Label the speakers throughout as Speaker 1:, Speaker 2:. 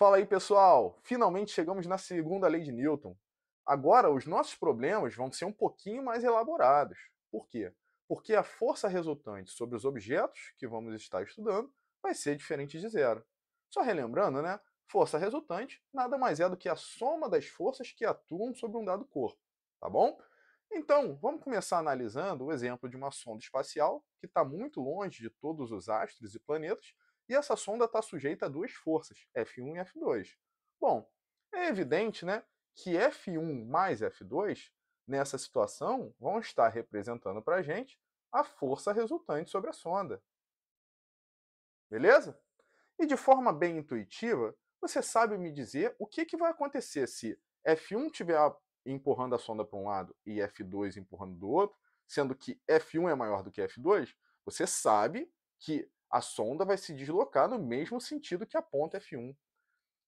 Speaker 1: Fala aí, pessoal! Finalmente chegamos na segunda lei de Newton. Agora, os nossos problemas vão ser um pouquinho mais elaborados. Por quê? Porque a força resultante sobre os objetos que vamos estar estudando vai ser diferente de zero. Só relembrando, né? Força resultante nada mais é do que a soma das forças que atuam sobre um dado corpo, tá bom? Então, vamos começar analisando o exemplo de uma sonda espacial que está muito longe de todos os astros e planetas, e essa sonda está sujeita a duas forças, F1 e F2. Bom, é evidente, né, que F1 mais F2, nessa situação, vão estar representando para a gente a força resultante sobre a sonda. Beleza? E de forma bem intuitiva, você sabe me dizer o que vai acontecer se F1 estiver empurrando a sonda para um lado e F2 empurrando do outro, sendo que F1 é maior do que F2, você sabe que a sonda vai se deslocar no mesmo sentido que a ponta F1.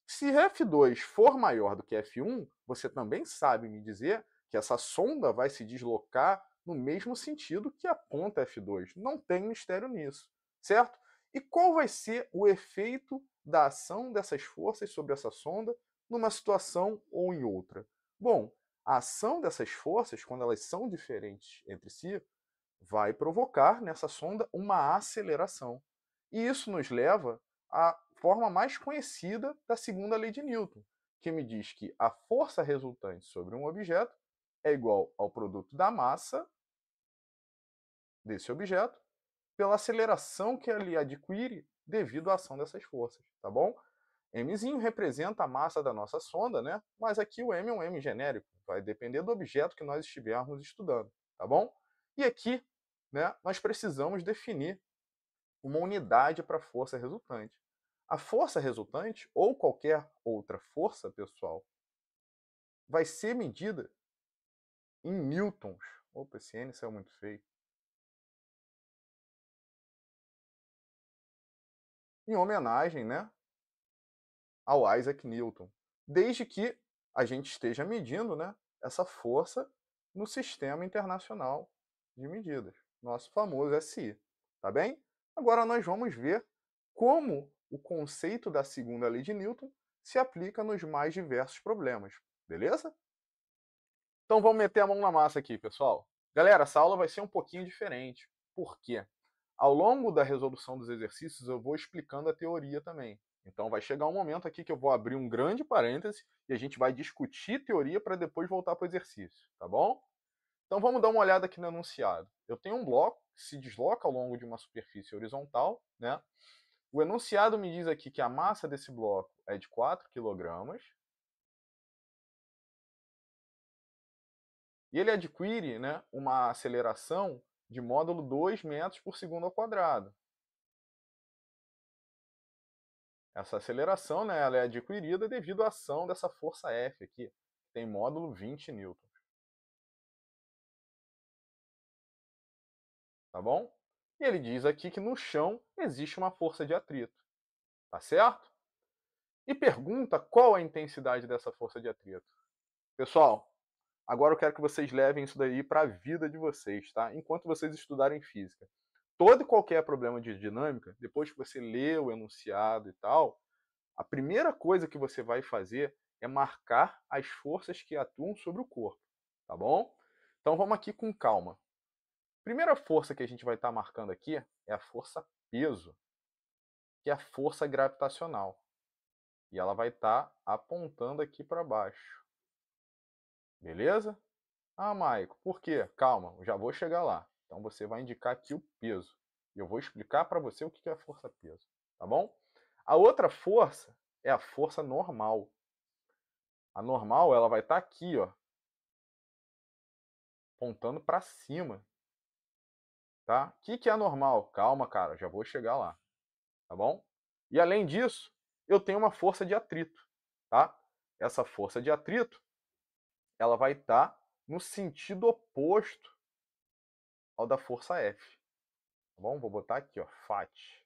Speaker 1: Se F2 for maior do que F1, você também sabe me dizer que essa sonda vai se deslocar no mesmo sentido que a ponta F2. Não tem mistério nisso, certo? E qual vai ser o efeito da ação dessas forças sobre essa sonda numa situação ou em outra? Bom, a ação dessas forças, quando elas são diferentes entre si, vai provocar nessa sonda uma aceleração. E isso nos leva à forma mais conhecida da segunda lei de Newton, que me diz que a força resultante sobre um objeto é igual ao produto da massa desse objeto pela aceleração que ele adquire devido à ação dessas forças, tá bom? Mzinho representa a massa da nossa sonda, né? Mas aqui o M é um M genérico, vai depender do objeto que nós estivermos estudando, tá bom? E aqui, né, nós precisamos definir uma unidade para a força resultante. A força resultante, ou qualquer outra força, pessoal, vai ser medida em newtons. Opa, esse N saiu muito feio. Em homenagem, né, ao Isaac Newton. Desde que a gente esteja medindo, né, essa força no Sistema Internacional de Medidas, nosso famoso SI. Tá bem? Agora nós vamos ver como o conceito da segunda lei de Newton se aplica nos mais diversos problemas. Beleza? Então vamos meter a mão na massa aqui, pessoal. Galera, essa aula vai ser um pouquinho diferente. Por quê? Ao longo da resolução dos exercícios, eu vou explicando a teoria também. Então vai chegar um momento aqui que eu vou abrir um grande parêntese e a gente vai discutir teoria para depois voltar para o exercício, tá bom? Então vamos dar uma olhada aqui no enunciado. Eu tenho um bloco que se desloca ao longo de uma superfície horizontal, né? O enunciado me diz aqui que a massa desse bloco é de 4 kg, e ele adquire, né, uma aceleração de módulo 2 metros por segundo ao quadrado. Essa aceleração, né, ela é adquirida devido à ação dessa força F aqui, que tem módulo 20 newtons. Tá bom? E ele diz aqui que no chão existe uma força de atrito. Tá certo? E pergunta qual a intensidade dessa força de atrito. Pessoal, agora eu quero que vocês levem isso daí para a vida de vocês, tá? Enquanto vocês estudarem física. Todo e qualquer problema de dinâmica, depois que você lê o enunciado e tal, a primeira coisa que você vai fazer é marcar as forças que atuam sobre o corpo, tá bom? Então vamos aqui com calma. Primeira força que a gente vai estar marcando aqui é a força peso, que é a força gravitacional. E ela vai estar apontando aqui para baixo. Beleza? Ah, Maico, por quê? Calma, eu já vou chegar lá. Então você vai indicar aqui o peso. E eu vou explicar para você o que é a força peso, tá bom? A outra força é a força normal. A normal, ela vai estar aqui, ó, apontando para cima, tá? O que é a normal? Calma, cara, já vou chegar lá, tá bom? E além disso, eu tenho uma força de atrito, tá? Essa força de atrito, ela vai estar no sentido oposto ao da força F, tá bom? Vou botar aqui, ó, FAT.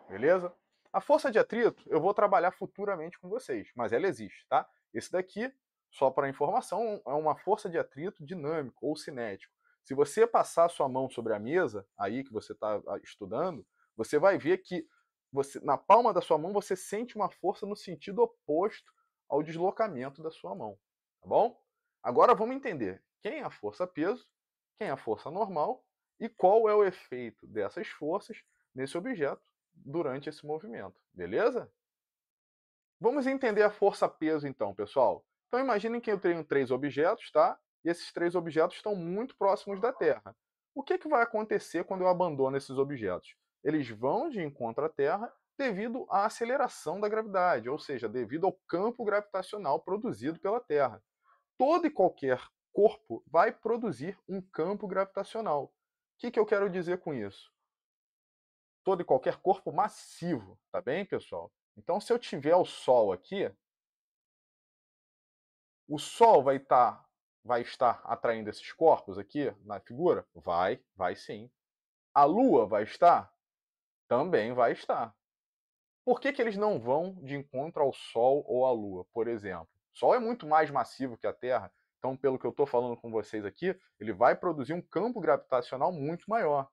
Speaker 1: Beleza? A força de atrito eu vou trabalhar futuramente com vocês, mas ela existe, tá? Esse daqui, só para informação, é uma força de atrito dinâmico ou cinético. Se você passar sua mão sobre a mesa, aí que você está estudando, você vai ver que na palma da sua mão, você sente uma força no sentido oposto ao deslocamento da sua mão, tá bom? Agora vamos entender quem é a força-peso, quem é a força normal e qual é o efeito dessas forças nesse objeto durante esse movimento, beleza? Vamos entender a força-peso então, pessoal. Então imaginem que eu tenho 3 objetos, tá? E esses 3 objetos estão muito próximos da Terra. O que vai acontecer quando eu abandono esses objetos? Eles vão de encontro à Terra devido à aceleração da gravidade, ou seja, devido ao campo gravitacional produzido pela Terra. Todo e qualquer corpo vai produzir um campo gravitacional. O que eu quero dizer com isso? Todo e qualquer corpo massivo, tá bem, pessoal? Então, se eu tiver o Sol aqui, o Sol vai estar atraindo esses corpos aqui na figura? Vai sim. A Lua vai estar? Também vai estar. Por que eles não vão de encontro ao Sol ou à Lua, por exemplo? O Sol é muito mais massivo que a Terra, então, pelo que eu estou falando com vocês aqui, ele vai produzir um campo gravitacional muito maior.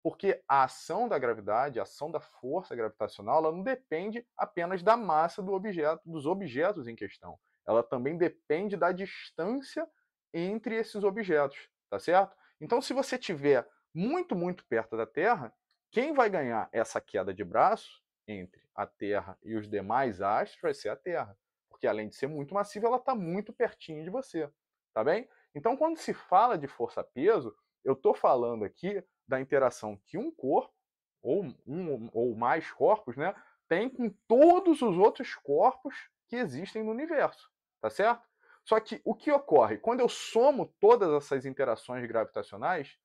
Speaker 1: Porque a ação da gravidade, a ação da força gravitacional, ela não depende apenas da massa do objeto, dos objetos em questão. Ela também depende da distância entre esses objetos, tá certo? Então, se você estiver muito, muito perto da Terra, quem vai ganhar essa queda de braço entre a Terra e os demais astros vai ser a Terra. Porque além de ser muito massiva, ela está muito pertinho de você, tá bem? Então, quando se fala de força-peso, eu estou falando aqui da interação que um corpo, ou um ou mais corpos, né, tem com todos os outros corpos que existem no universo, tá certo? Só que o que ocorre? Quando eu somo todas essas interações gravitacionais,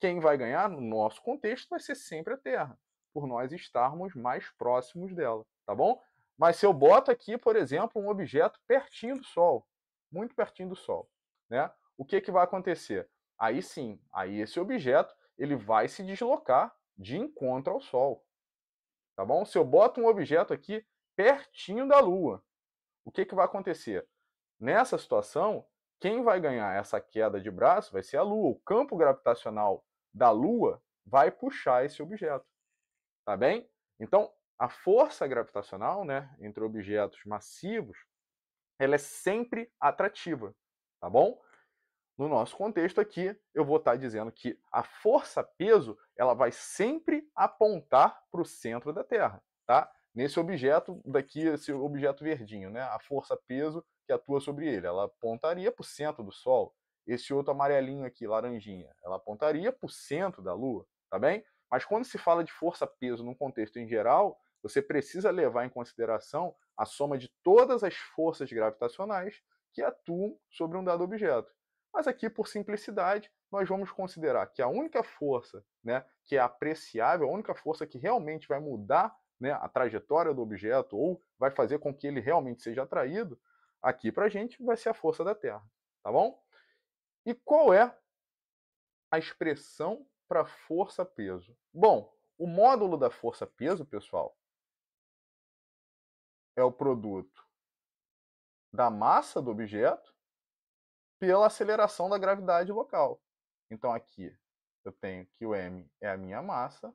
Speaker 1: quem vai ganhar, no nosso contexto, vai ser sempre a Terra, por nós estarmos mais próximos dela, tá bom? Mas se eu boto aqui, por exemplo, um objeto pertinho do Sol, muito pertinho do Sol, né? O que vai acontecer? Aí sim, aí esse objeto ele vai se deslocar de encontro ao Sol, tá bom? Se eu boto um objeto aqui pertinho da Lua, o que vai acontecer? Nessa situação, quem vai ganhar essa queda de braço vai ser a Lua. O campo gravitacional da Lua vai puxar esse objeto, tá bem? Então, a força gravitacional, né, entre objetos massivos, ela é sempre atrativa, tá bom? No nosso contexto aqui, eu vou estar dizendo que a força-peso ela vai sempre apontar para o centro da Terra, tá? Nesse objeto daqui, esse objeto verdinho, né? A força-peso que atua sobre ele, ela apontaria para o centro do Sol. Esse outro amarelinho aqui, laranjinha, ela apontaria para o centro da Lua, tá bem? Mas quando se fala de força-peso num contexto em geral, você precisa levar em consideração a soma de todas as forças gravitacionais que atuam sobre um dado objeto. Mas aqui, por simplicidade, nós vamos considerar que a única força, né, que é apreciável, a única força que realmente vai mudar, né, a trajetória do objeto ou vai fazer com que ele realmente seja atraído, aqui para a gente vai ser a força da Terra, tá bom? E qual é a expressão para força-peso? Bom, o módulo da força-peso, pessoal, é o produto da massa do objeto pela aceleração da gravidade local. Então aqui eu tenho que o m é a minha massa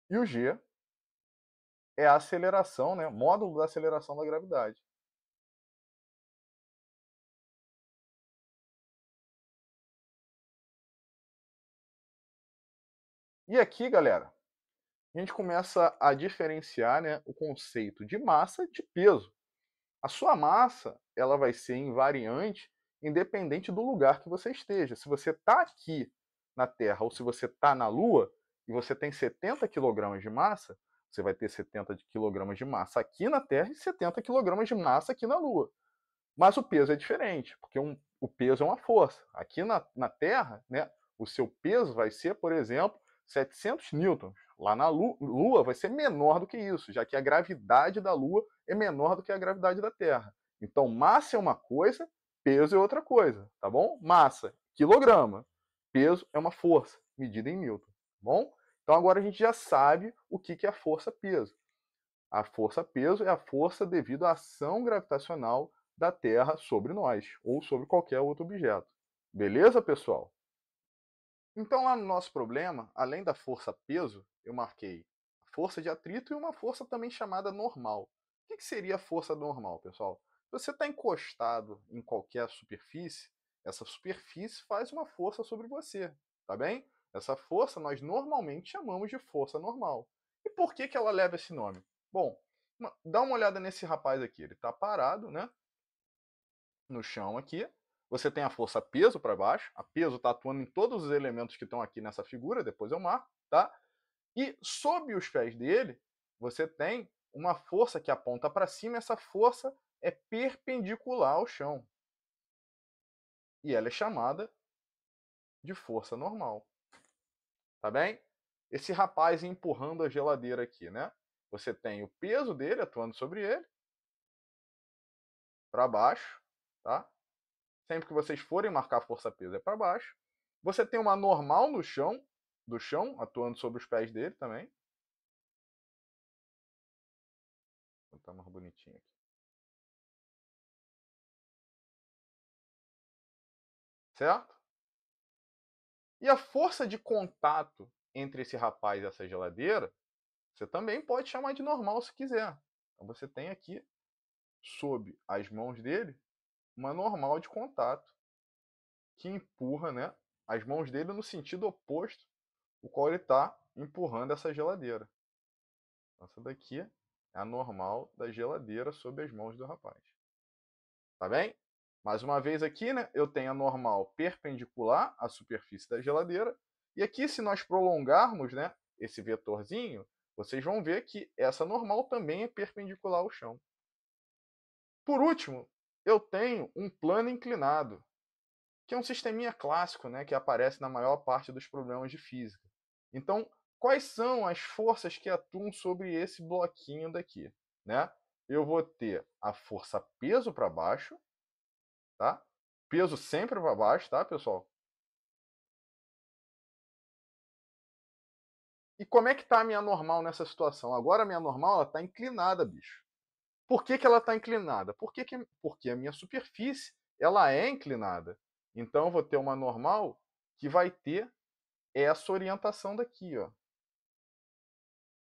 Speaker 1: e o g é a aceleração, né, módulo da aceleração da gravidade. E aqui, galera, a gente começa a diferenciar, né, o conceito de massa de peso. A sua massa ela vai ser invariante independente do lugar que você esteja. Se você está aqui na Terra ou se você está na Lua e você tem 70 kg de massa, você vai ter 70 kg de massa aqui na Terra e 70 kg de massa aqui na Lua. Mas o peso é diferente, porque o peso é uma força. Aqui na Terra, né, o seu peso vai ser, por exemplo, 700 newtons. Lá na Lua vai ser menor do que isso, já que a gravidade da Lua é menor do que a gravidade da Terra. Então, massa é uma coisa, peso é outra coisa, tá bom? Massa, quilograma. Peso é uma força, medida em newton, tá bom? Então, agora a gente já sabe o que é a força-peso. A força-peso é a força devido à ação gravitacional da Terra sobre nós, ou sobre qualquer outro objeto. Beleza, pessoal? Então, lá no nosso problema, além da força-peso, eu marquei força de atrito e uma força também chamada normal. O que seria a força normal, pessoal? Se você está encostado em qualquer superfície, essa superfície faz uma força sobre você, tá bem? Essa força nós normalmente chamamos de força normal. E por que ela leva esse nome? Bom, dá uma olhada nesse rapaz aqui. Ele está parado, né? No chão aqui. Você tem a força peso para baixo. A peso está atuando em todos os elementos que estão aqui nessa figura, depois eu marco, tá? E sob os pés dele, você tem uma força que aponta para cima. Essa força é perpendicular ao chão. E ela é chamada de força normal. Tá bem? Esse rapaz empurrando a geladeira aqui, né? Você tem o peso dele atuando sobre ele, para baixo, tá? Sempre que vocês forem marcar força-peso é para baixo. Você tem uma normal no chão, do chão, atuando sobre os pés dele também. Vou botar mais bonitinho aqui. Certo? E a força de contato entre esse rapaz e essa geladeira, você também pode chamar de normal se quiser. Então você tem aqui, sob as mãos dele, uma normal de contato que empurra, né, as mãos dele no sentido oposto, o qual ele está empurrando essa geladeira. Essa daqui é a normal da geladeira sob as mãos do rapaz. Tá bem? Mais uma vez aqui, né, eu tenho a normal perpendicular à superfície da geladeira. E aqui, se nós prolongarmos, né, esse vetorzinho, vocês vão ver que essa normal também é perpendicular ao chão. Por último, eu tenho um plano inclinado, que é um sisteminha clássico, né, que aparece na maior parte dos problemas de física. Então, quais são as forças que atuam sobre esse bloquinho daqui? Né? Eu vou ter a força peso para baixo, tá? Peso sempre para baixo, tá, pessoal? E como é que está a minha normal nessa situação? Agora a minha normal está inclinada, bicho. Por que ela está inclinada? Porque a minha superfície ela é inclinada. Então eu vou ter uma normal que vai ter essa orientação daqui, ó.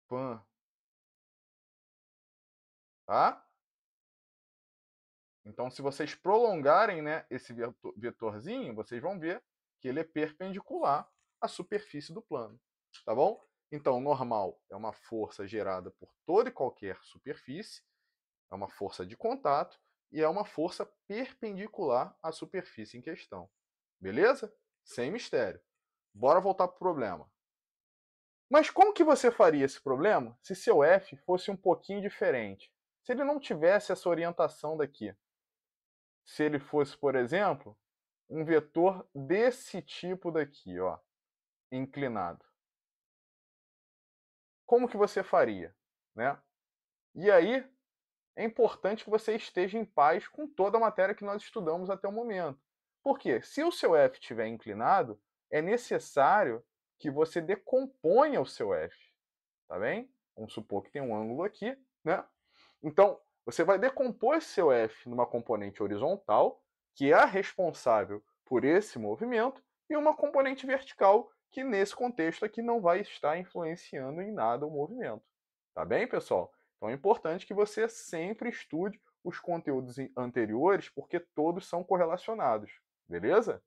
Speaker 1: Pan. Tá? Então, se vocês prolongarem, né, esse vetorzinho, vocês vão ver que ele é perpendicular à superfície do plano. Tá bom? Então, normal é uma força gerada por toda e qualquer superfície, é uma força de contato e é uma força perpendicular à superfície em questão. Beleza? Sem mistério. Bora voltar para o problema. Mas como que você faria esse problema se seu F fosse um pouquinho diferente? Se ele não tivesse essa orientação daqui? Se ele fosse, por exemplo, um vetor desse tipo daqui, ó, inclinado. Como que você faria? Né? E aí, é importante que você esteja em paz com toda a matéria que nós estudamos até o momento. Por quê? Se o seu F estiver inclinado, é necessário que você decomponha o seu F. Tá bem? Vamos supor que tem um ângulo aqui, né? Então, você vai decompor esse seu F numa componente horizontal, que é a responsável por esse movimento, e uma componente vertical, que nesse contexto aqui não vai estar influenciando em nada o movimento. Tá bem, pessoal? Então é importante que você sempre estude os conteúdos anteriores, porque todos são correlacionados. Beleza?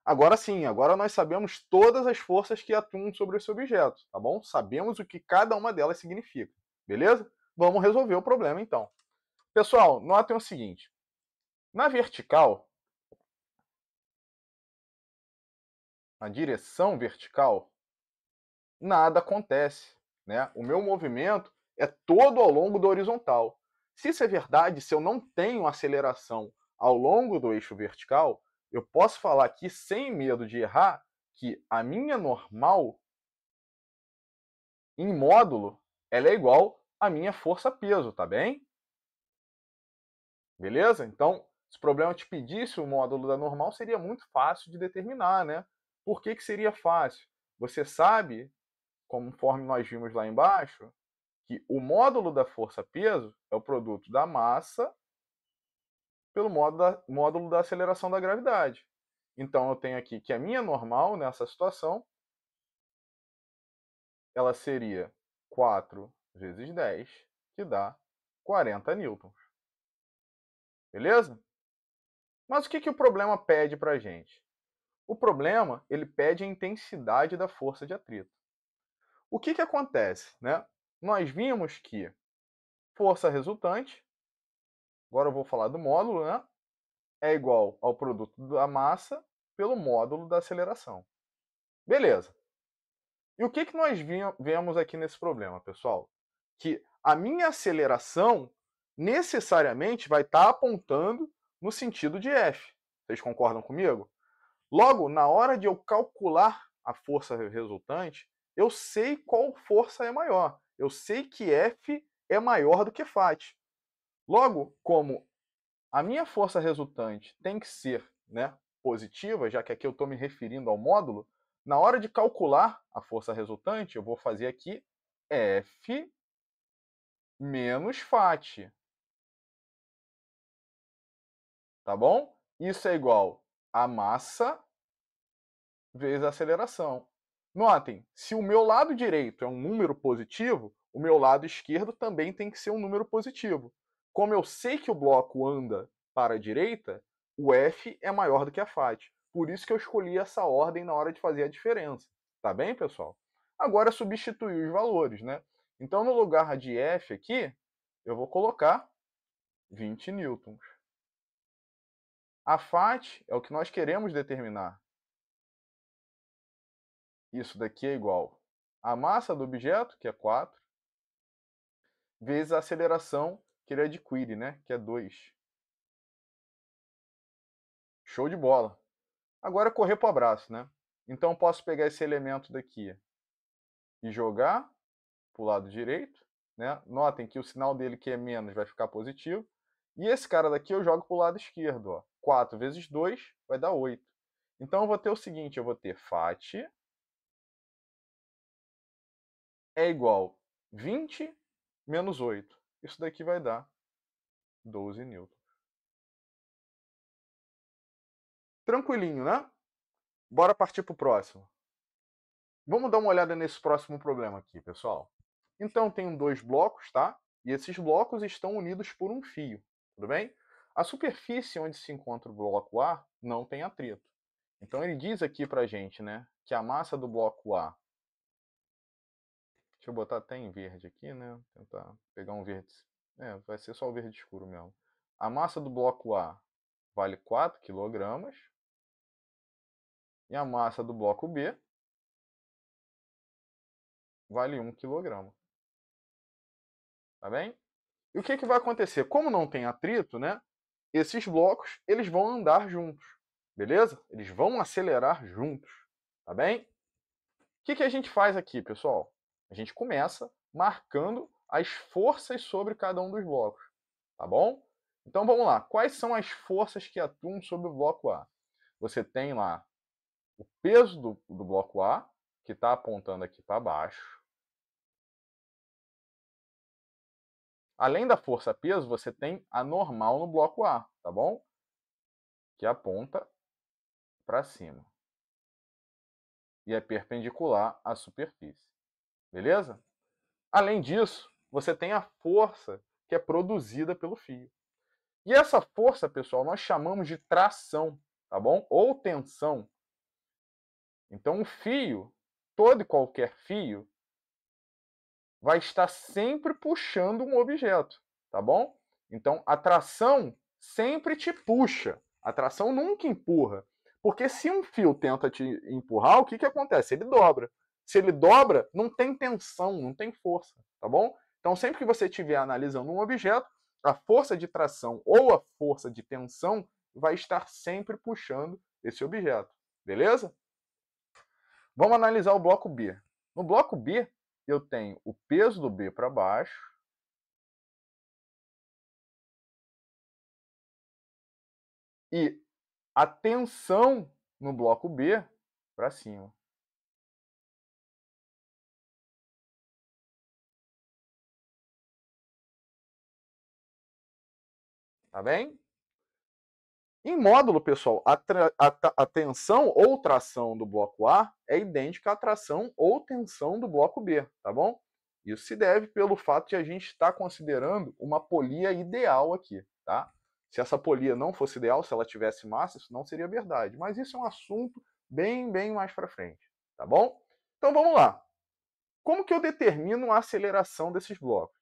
Speaker 1: Agora sim, agora nós sabemos todas as forças que atuam sobre esse objeto, tá bom? Sabemos o que cada uma delas significa, beleza? Vamos resolver o problema então. Pessoal, notem o seguinte: na vertical, na direção vertical, nada acontece, né? O meu movimento é todo ao longo da horizontal. Se isso é verdade, se eu não tenho aceleração ao longo do eixo vertical, eu posso falar aqui sem medo de errar que a minha normal em módulo ela é igual à minha força-peso, tá bem? Beleza? Então, se o problema te pedisse o módulo da normal, seria muito fácil de determinar, né? Por que seria fácil? Você sabe, conforme nós vimos lá embaixo, que o módulo da força-peso é o produto da massa pelo módulo da aceleração da gravidade. Então, eu tenho aqui que a minha normal nessa situação, ela seria 4 vezes 10, que dá 40 newtons. Beleza? Mas o que o problema pede para a gente? O problema, ele pede a intensidade da força de atrito. O que acontece? Né? Nós vimos que força resultante, agora eu vou falar do módulo, né? É igual ao produto da massa pelo módulo da aceleração. Beleza. E o que nós vemos aqui nesse problema, pessoal? Que a minha aceleração necessariamente vai estar apontando no sentido de F. Vocês concordam comigo? Logo, na hora de eu calcular a força resultante, eu sei qual força é maior. Eu sei que F é maior do que Φ. Logo, como a minha força resultante tem que ser, né, positiva, já que aqui eu estou me referindo ao módulo, na hora de calcular a força resultante, eu vou fazer aqui F menos Φ. Tá bom? Isso é igual a massa vezes a aceleração. Notem, se o meu lado direito é um número positivo, o meu lado esquerdo também tem que ser um número positivo. Como eu sei que o bloco anda para a direita, o F é maior do que a Φ. Por isso que eu escolhi essa ordem na hora de fazer a diferença. Tá bem, pessoal? Agora substituir os valores, né? Então, no lugar de F aqui, eu vou colocar 20 newtons. A Φ é o que nós queremos determinar. Isso daqui é igual a massa do objeto, que é 4, vezes a aceleração que ele adquire, né? Que é 2. Show de bola. Agora correr para o abraço, né? Então eu posso pegar esse elemento daqui e jogar para o lado direito, né? Notem que o sinal dele que é menos vai ficar positivo. E esse cara daqui eu jogo para o lado esquerdo, ó. 4 vezes 2 vai dar 8. Então eu vou ter o seguinte, eu vou ter Φ é igual 20 menos 8. Isso daqui vai dar 12 newtons. Tranquilinho, né? Bora partir para o próximo. Vamos dar uma olhada nesse próximo problema aqui, pessoal. Então, tenho dois blocos, tá? E esses blocos estão unidos por um fio, tudo bem? A superfície onde se encontra o bloco A não tem atrito. Então, ele diz aqui pra gente, né, que a massa do bloco A... Deixa eu botar até em verde aqui, né? Tentar pegar um verde... vai ser só o verde escuro mesmo. A massa do bloco A vale 4 kg. E a massa do bloco B vale 1 kg. Tá bem? E o que vai acontecer? Como não tem atrito, né? Esses blocos eles vão andar juntos, beleza? Eles vão acelerar juntos, tá bem? O que a gente faz aqui, pessoal? A gente começa marcando as forças sobre cada um dos blocos, tá bom? Então vamos lá. Quais são as forças que atuam sobre o bloco A? Você tem lá o peso do bloco A, que está apontando aqui para baixo. Além da força-peso, você tem a normal no bloco A, tá bom? Que aponta para cima. E é perpendicular à superfície. Beleza? Além disso, você tem a força que é produzida pelo fio. E essa força, pessoal, nós chamamos de tração, tá bom? Ou tensão. Então, o fio, todo e qualquer fio, vai estar sempre puxando um objeto, tá bom? Então, a tração sempre te puxa. A tração nunca empurra. Porque se um fio tenta te empurrar, o que acontece? Ele dobra. Se ele dobra, não tem tensão, não tem força, tá bom? Então, sempre que você estiver analisando um objeto, a força de tração ou a força de tensão vai estar sempre puxando esse objeto, beleza? Vamos analisar o bloco B. No bloco B, eu tenho o peso do B para baixo, e a tensão no bloco B para cima. Tá bem? Em módulo, pessoal, a tensão ou tração do bloco A é idêntica à tração ou tensão do bloco B, tá bom? Isso se deve pelo fato de a gente estar considerando uma polia ideal aqui, tá? Se essa polia não fosse ideal, se ela tivesse massa, isso não seria verdade. Mas isso é um assunto bem mais para frente, tá bom? Então vamos lá. Como que eu determino a aceleração desses blocos?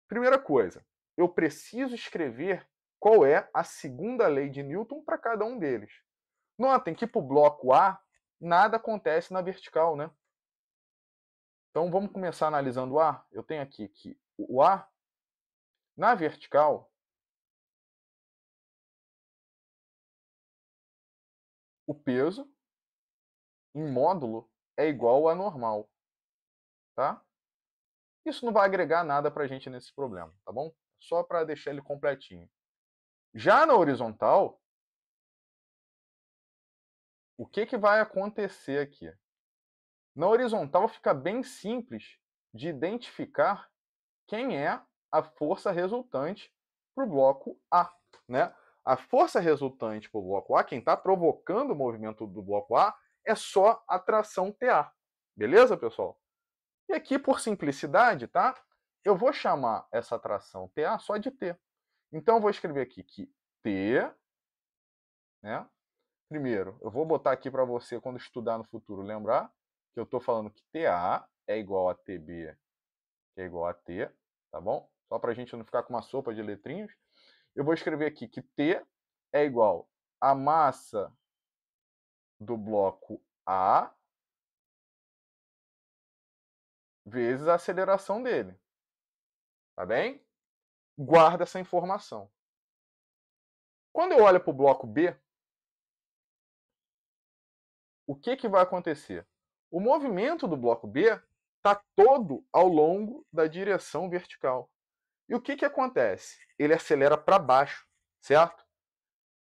Speaker 1: Primeira coisa, eu preciso escrever qual é a segunda lei de Newton para cada um deles. Notem que para o bloco A, nada acontece na vertical, né? Então vamos começar analisando o A. Eu tenho aqui que o A, na vertical, o peso em módulo é igual a normal, tá? Isso não vai agregar nada para a gente nesse problema, tá bom? Só para deixar ele completinho. Já na horizontal, o que vai acontecer aqui? Na horizontal fica bem simples de identificar quem é a força resultante para o bloco A, né? A força resultante para o bloco A, quem está provocando o movimento do bloco A, é só a tração TA. Beleza, pessoal? E aqui, por simplicidade, tá? Eu vou chamar essa tração TA só de T. Então, eu vou escrever aqui que T, né? Primeiro, eu vou botar aqui para você, quando estudar no futuro, lembrar que eu estou falando que TA é igual a TB, que é igual a T, tá bom? Só para a gente não ficar com uma sopa de letrinhos. Eu vou escrever aqui que T é igual a massa do bloco A vezes a aceleração dele. Tá bem? Guarda essa informação. Quando eu olho para o bloco B, o que vai acontecer? O movimento do bloco B está todo ao longo da direção vertical. E o que acontece? Ele acelera para baixo, certo?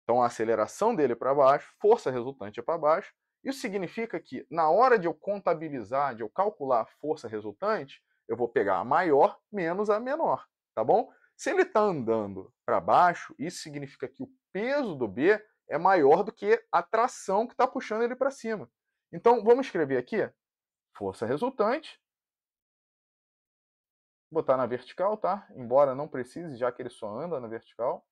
Speaker 1: Então a aceleração dele é para baixo, força resultante é para baixo. Isso significa que na hora de eu contabilizar, de eu calcular a força resultante, eu vou pegar a maior menos a menor, tá bom? Se ele está andando para baixo, isso significa que o peso do B é maior do que a tração que está puxando ele para cima. Então vamos escrever aqui força resultante, botar na vertical, tá? Embora não precise, já que ele só anda na vertical.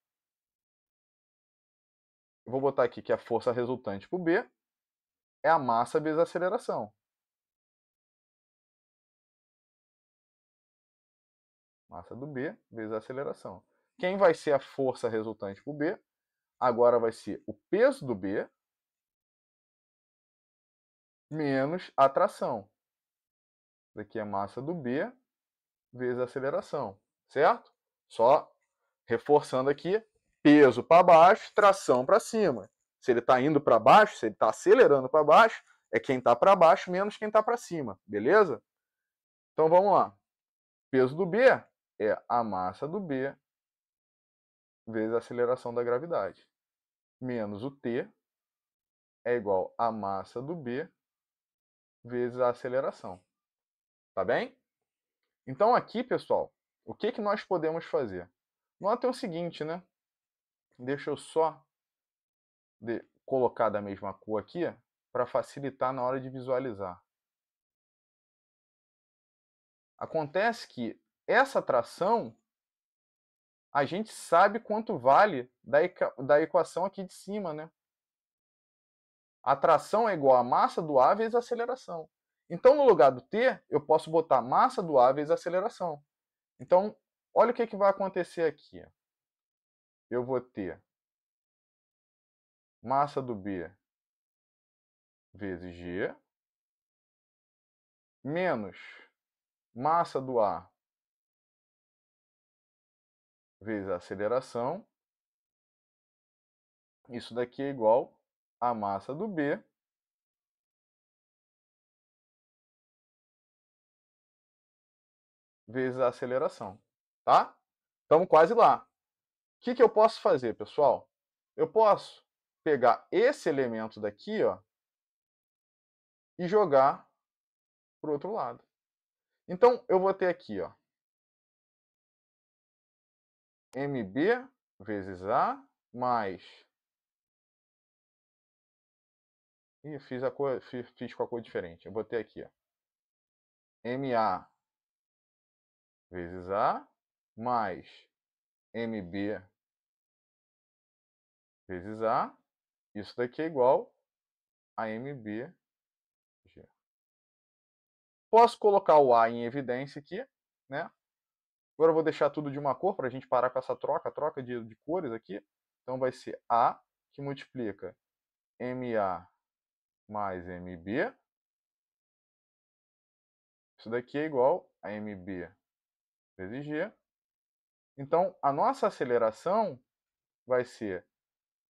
Speaker 1: Eu vou botar aqui que a força resultante para o B é a massa vezes a aceleração. Massa do B vezes a aceleração. Quem vai ser a força resultante para o B? Agora vai ser o peso do B menos a tração. Daqui é a massa do B vezes a aceleração, certo? Só reforçando aqui, peso para baixo, tração para cima. Se ele está indo para baixo, se ele está acelerando para baixo, é quem está para baixo menos quem está para cima, beleza? Então vamos lá. Peso do B é a massa do B vezes a aceleração da gravidade, menos o T é igual a massa do B vezes a aceleração. Tá bem? Então aqui, pessoal, o que nós podemos fazer? Notem o seguinte, né? Deixa eu só colocar da mesma cor aqui para facilitar na hora de visualizar. Acontece que essa tração a gente sabe quanto vale da equação aqui de cima, né? A tração é igual a massa do A vezes a aceleração. Então, no lugar do T, eu posso botar massa do A vezes a aceleração. Então, olha o que vai acontecer aqui. Eu vou ter massa do B vezes G, menos massa do A vezes a aceleração. Isso daqui é igual a massa do B vezes a aceleração. Tá? Estamos quase lá. O que eu posso fazer, pessoal? Eu posso pegar esse elemento daqui, ó, e jogar para o outro lado. Então, eu vou ter aqui, ó, MB vezes A mais Ih, fiz com a cor diferente. Eu botei aqui, ó. MA vezes A mais MB vezes A. Isso daqui é igual a MBG. Posso colocar o A em evidência aqui, né? Agora eu vou deixar tudo de uma cor para a gente parar com essa troca de cores aqui. Então vai ser A que multiplica MA mais MB. Isso daqui é igual a MB vezes G. Então a nossa aceleração vai ser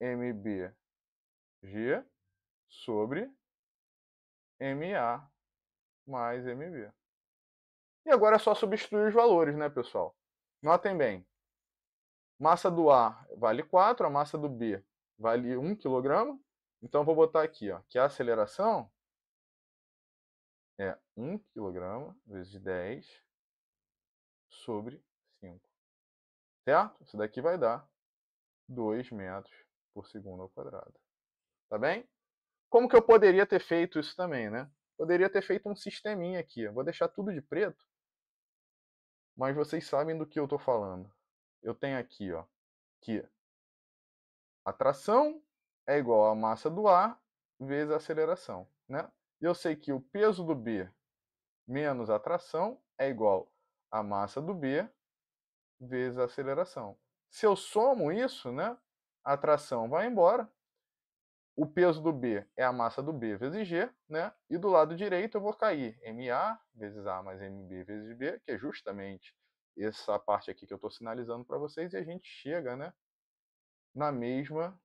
Speaker 1: MBG sobre MA mais MB. E agora é só substituir os valores, né, pessoal? Notem bem. Massa do A vale 4, a massa do B vale 1 kg. Então vou botar aqui, ó, que a aceleração é 1 kg vezes 10 sobre 5. Certo? Isso daqui vai dar 2 metros por segundo ao quadrado. Tá bem? Como que eu poderia ter feito isso também, né? Poderia ter feito um sisteminha aqui. Eu vou deixar tudo de preto, mas vocês sabem do que eu estou falando. Eu tenho aqui, ó, que a tração é igual a massa do A vezes a aceleração, né? E eu sei que o peso do B menos a tração é igual a massa do B vezes a aceleração. Se eu somo isso, né, a tração vai embora, o peso do B é a massa do B vezes G, né? E do lado direito eu vou cair MA vezes A mais MB vezes B, que é justamente essa parte aqui que eu estou sinalizando para vocês, e a gente chega, né, na mesma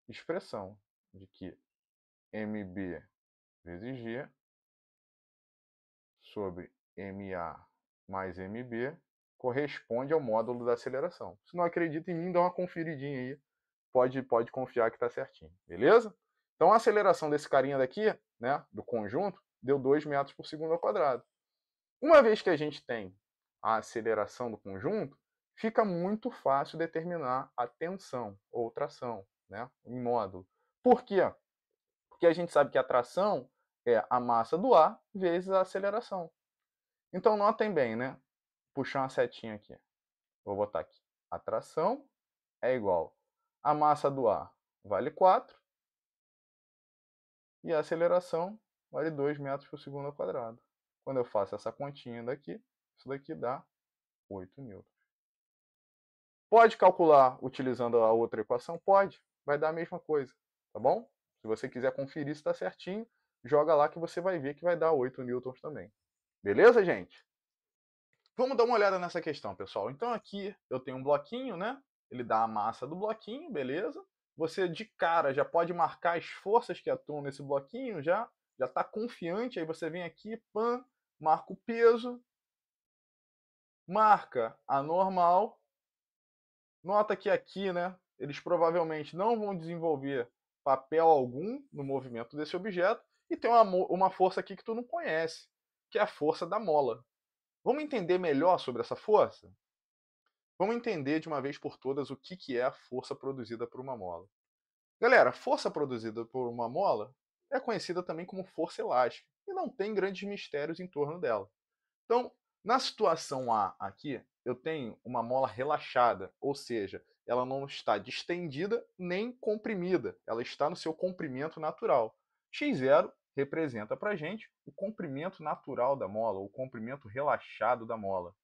Speaker 1: expressão de que MB vezes G sobre MA mais MB corresponde ao módulo da aceleração. Se não acredita em mim, dá uma conferidinha aí. Pode confiar que está certinho, beleza? Então a aceleração desse carinha daqui, né, do conjunto, deu 2 metros por segundo ao quadrado. Uma vez que a gente tem a aceleração do conjunto, fica muito fácil determinar a tensão ou tração, né, em módulo. Por quê? Porque a gente sabe que a tração é a massa do A vezes a aceleração. Então notem bem, né? Puxar uma setinha aqui. Vou botar aqui. A tração é igual a massa do A vale 4 e a aceleração vale 2 metros por segundo ao quadrado. Quando eu faço essa continha daqui, isso daqui dá 8 newtons. Pode calcular utilizando a outra equação? Pode. Vai dar a mesma coisa, tá bom? Se você quiser conferir se está certinho, joga lá que você vai ver que vai dar 8 newtons também. Beleza, gente? Vamos dar uma olhada nessa questão, pessoal. Então aqui eu tenho um bloquinho, né? Ele dá a massa do bloquinho, beleza? Você de cara já pode marcar as forças que atuam nesse bloquinho, já está confiante, aí você vem aqui, pã, marca o peso, marca a normal. Nota que aqui, né, eles provavelmente não vão desenvolver papel algum no movimento desse objeto, e tem uma força aqui que tu não conhece, que é a força da mola. Vamos entender melhor sobre essa força? Vamos entender de uma vez por todas o que é a força produzida por uma mola. Galera, a força produzida por uma mola é conhecida também como força elástica e não tem grandes mistérios em torno dela. Então, na situação A aqui, eu tenho uma mola relaxada, ou seja, ela não está distendida nem comprimida, ela está no seu comprimento natural. X0 representa para a gente o comprimento natural da mola, o comprimento relaxado da mola.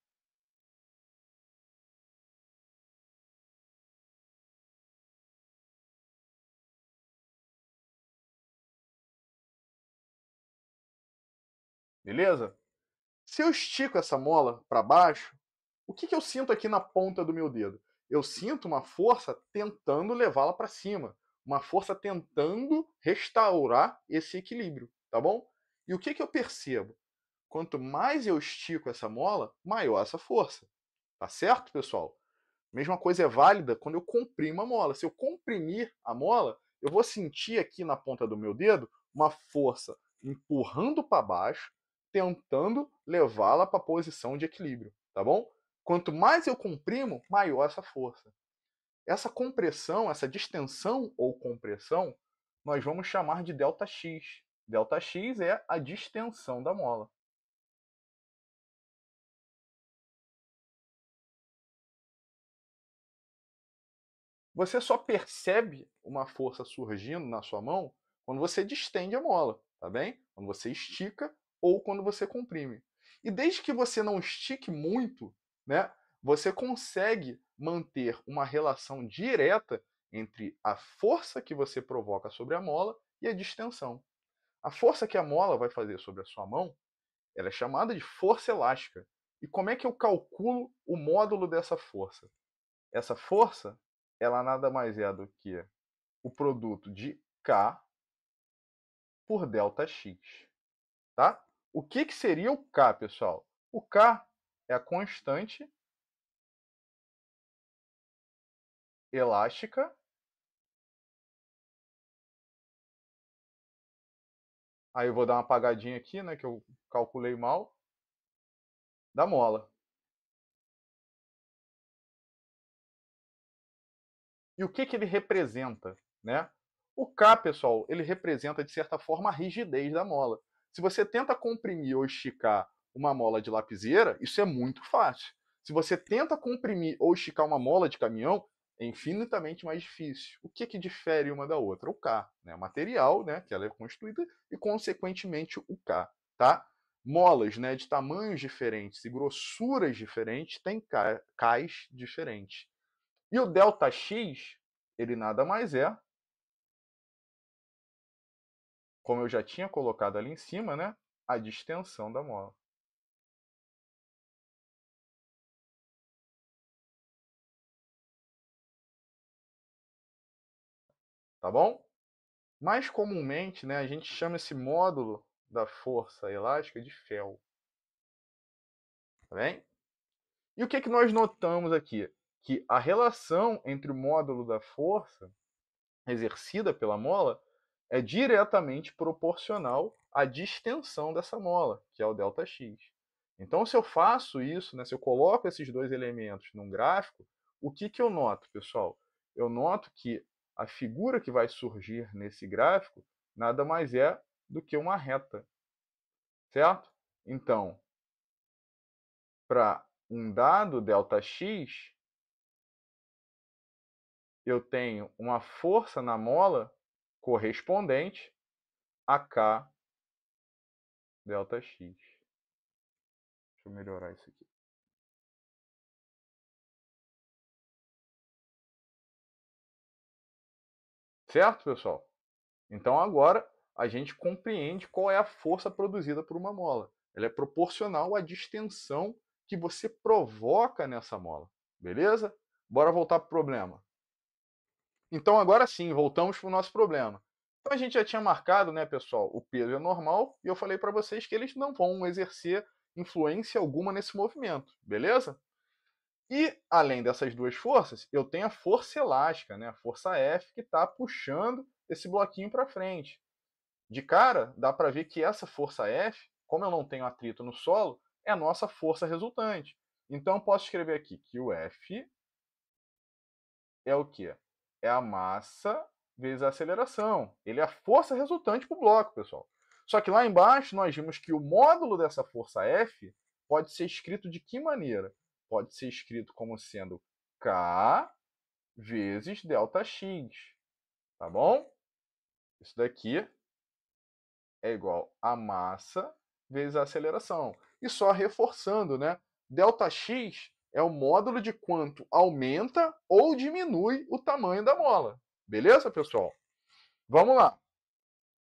Speaker 1: Beleza? Se eu estico essa mola para baixo, o que eu sinto aqui na ponta do meu dedo? Eu sinto uma força tentando levá-la para cima, uma força tentando restaurar esse equilíbrio, tá bom? E o que eu percebo? Quanto mais eu estico essa mola, maior essa força. Tá certo, pessoal? Mesma coisa é válida quando eu comprimo a mola. Se eu comprimir a mola, eu vou sentir aqui na ponta do meu dedo uma força empurrando para baixo, tentando levá-la para a posição de equilíbrio, tá bom? Quanto mais eu comprimo, maior essa força. Essa compressão, essa distensão ou compressão, nós vamos chamar de ΔX. ΔX é a distensão da mola. Você só percebe uma força surgindo na sua mão quando você distende a mola, tá bem? Quando você estica ou quando você comprime. E desde que você não estique muito, né, você consegue manter uma relação direta entre a força que você provoca sobre a mola e a distensão. A força que a mola vai fazer sobre a sua mão, ela é chamada de força elástica. E como é que eu calculo o módulo dessa força? Essa força, ela nada mais é do que o produto de K por ΔX, tá? O que seria o K, pessoal? O K é a constante elástica. Aí eu vou dar uma apagadinha aqui, né, que eu calculei mal, da mola. E o que ele representa, né? O K, pessoal, ele representa, de certa forma, a rigidez da mola. Se você tenta comprimir ou esticar uma mola de lapiseira, isso é muito fácil. Se você tenta comprimir ou esticar uma mola de caminhão, é infinitamente mais difícil. O que difere uma da outra? O K, né? O material, né, que ela é construída, e, consequentemente, o K, tá? Molas, né, de tamanhos diferentes e grossuras diferentes têm Ks diferentes. E o ΔX, ele nada mais é, como eu já tinha colocado ali em cima, né, a distensão da mola. Tá bom? Mais comumente, né, a gente chama esse módulo da força elástica de Fel. Tá bem? E o que nós notamos aqui? Que a relação entre o módulo da força exercida pela mola é diretamente proporcional à distensão dessa mola, que é o ΔX. Então, se eu faço isso, né, se eu coloco esses dois elementos num gráfico, o que eu noto, pessoal? Eu noto que a figura que vai surgir nesse gráfico nada mais é do que uma reta, certo? Então, para um dado ΔX, eu tenho uma força na mola correspondente a K ΔX. Deixa eu melhorar isso aqui. Certo, pessoal? Então agora a gente compreende qual é a força produzida por uma mola. Ela é proporcional à distensão que você provoca nessa mola. Beleza? Bora voltar para o problema. Então agora sim, voltamos para o nosso problema. Então a gente já tinha marcado, né, pessoal, o peso é normal e eu falei para vocês que eles não vão exercer influência alguma nesse movimento, beleza? E, além dessas duas forças, eu tenho a força elástica, né? A força F, que está puxando esse bloquinho para frente. De cara, dá para ver que essa força F, como eu não tenho atrito no solo, é a nossa força resultante. Então, eu posso escrever aqui que o F é o quê? É a massa vezes a aceleração. Ele é a força resultante para o bloco, pessoal. Só que lá embaixo nós vimos que o módulo dessa força F pode ser escrito de que maneira? Pode ser escrito como sendo K vezes ΔX, tá bom? Isso daqui é igual a massa vezes a aceleração. E só reforçando, né? ΔX é o módulo de quanto aumenta ou diminui o tamanho da mola. Beleza, pessoal? Vamos lá.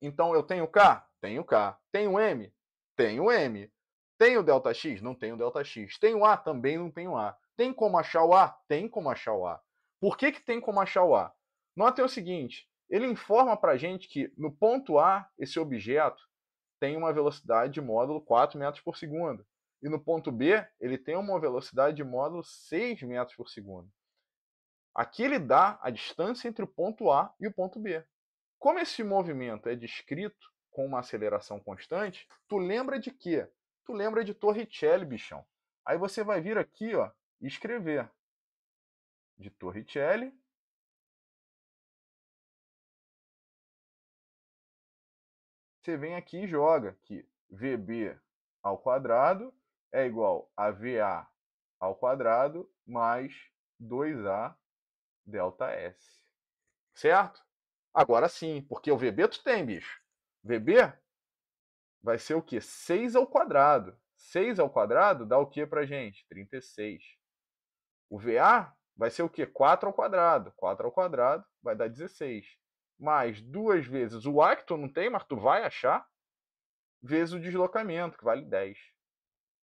Speaker 1: Então eu tenho K? Tenho K. Tenho M? Tenho M. Tenho ΔX? Não tenho ΔX. Tenho A? Também não tenho A. Tem como achar o A? Tem como achar o A. Por que tem como achar o A? Notem o seguinte, ele informa para a gente que no ponto A, esse objeto tem uma velocidade de módulo 4 metros por segundo. E no ponto B, ele tem uma velocidade de módulo 6 metros por segundo. Aqui ele dá a distância entre o ponto A e o ponto B. Como esse movimento é descrito com uma aceleração constante, tu lembra de quê? Tu lembra de Torricelli, bichão. Aí você vai vir aqui, ó, e escrever de Torricelli você vem aqui e joga que VB ao quadrado é igual a VA ao quadrado mais 2A delta S. Certo? Agora sim, porque o VB tu tem, bicho. VB vai ser o quê? 6 ao quadrado. 6 ao quadrado dá o quê pra gente? 36. O VA vai ser o quê? 4 ao quadrado. 4 ao quadrado vai dar 16. Mais 2 vezes o A que tu não tem, mas tu vai achar, vezes o deslocamento, que vale 10.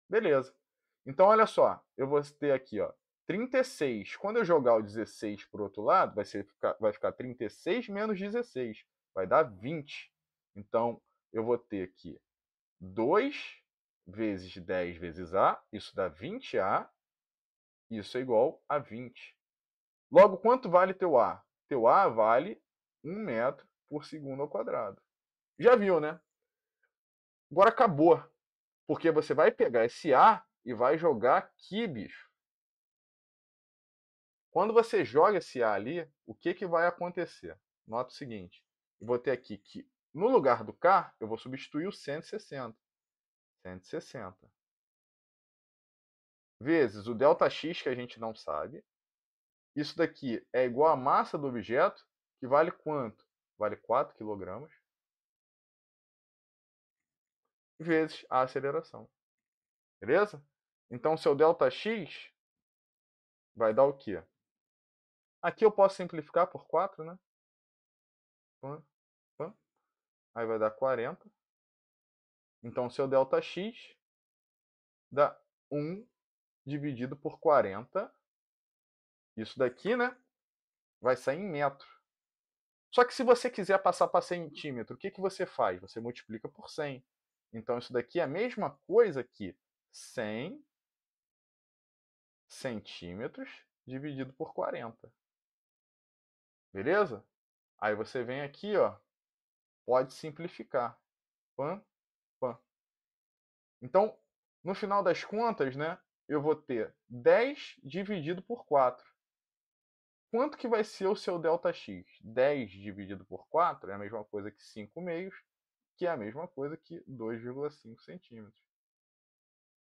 Speaker 1: Beleza. Então, olha só, eu vou ter aqui, ó, 36. Quando eu jogar o 16 para o outro lado, vai ficar 36 menos 16. Vai dar 20. Então, eu vou ter aqui 2 vezes 10 vezes A, isso dá 20A, isso é igual a 20. Logo, quanto vale teu A? Teu A vale 1 metro por segundo ao quadrado. Já viu, né? Agora acabou. Porque você vai pegar esse A e vai jogar aqui, bicho. Quando você joga esse A ali, o que, que vai acontecer? Nota o seguinte. Eu vou ter aqui que no lugar do K, eu vou substituir o 160. 160. Vezes o ΔX, que a gente não sabe. Isso daqui é igual à massa do objeto, que vale quanto? Vale 4 kg. Vezes a aceleração. Beleza? Então, seu ΔX vai dar o quê? Aqui eu posso simplificar por 4, né? Aí vai dar 40. Então, seu ΔX dá 1 dividido por 40. Isso daqui, né? Vai sair em metro. Só que se você quiser passar para centímetro, o que, que você faz? Você multiplica por 100. Então, isso daqui é a mesma coisa que 100 centímetros dividido por 40. Beleza? Aí você vem aqui, ó, pode simplificar. Pam, pam. Então, no final das contas, né, eu vou ter 10 dividido por 4. Quanto que vai ser o seu ΔX? 10 dividido por 4 é a mesma coisa que 5 meios, que é a mesma coisa que 2,5 centímetros.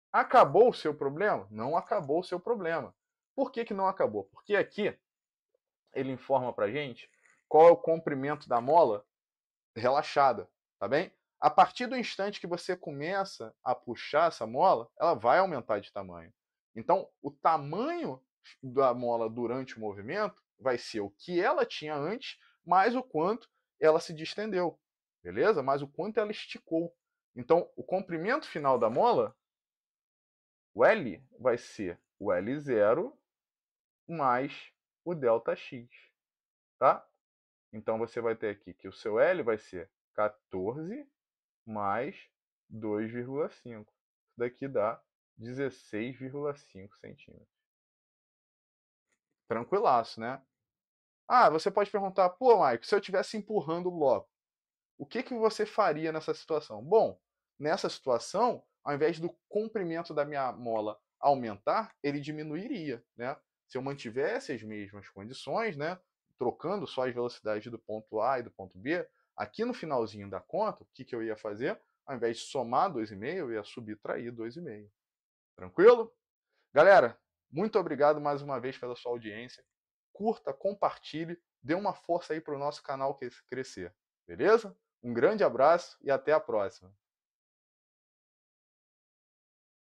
Speaker 1: Acabou o seu problema? Não acabou o seu problema. Por que, que não acabou? Porque aqui ele informa para a gente qual é o comprimento da mola relaxada, tá bem? A partir do instante que você começa a puxar essa mola, ela vai aumentar de tamanho. Então, o tamanho da mola durante o movimento vai ser o que ela tinha antes, mais o quanto ela se distendeu, beleza? Mais o quanto ela esticou. Então, o comprimento final da mola, o L, vai ser o L0 mais o ΔX, tá? Então, você vai ter aqui que o seu L vai ser 14 mais 2,5. Isso daqui dá 16,5 centímetros. Tranquilaço, né? Ah, você pode perguntar, pô, Mike, se eu estivesse empurrando o bloco, o que, que você faria nessa situação? Bom, nessa situação, ao invés do comprimento da minha mola aumentar, ele diminuiria, né? Se eu mantivesse as mesmas condições, né, trocando só as velocidades do ponto A e do ponto B, aqui no finalzinho da conta, o que, que eu ia fazer? Ao invés de somar 2,5, eu ia subtrair 2,5. Tranquilo? Galera, muito obrigado mais uma vez pela sua audiência. Curta, compartilhe, dê uma força aí para o nosso canal crescer. Beleza? Um grande abraço e até a próxima.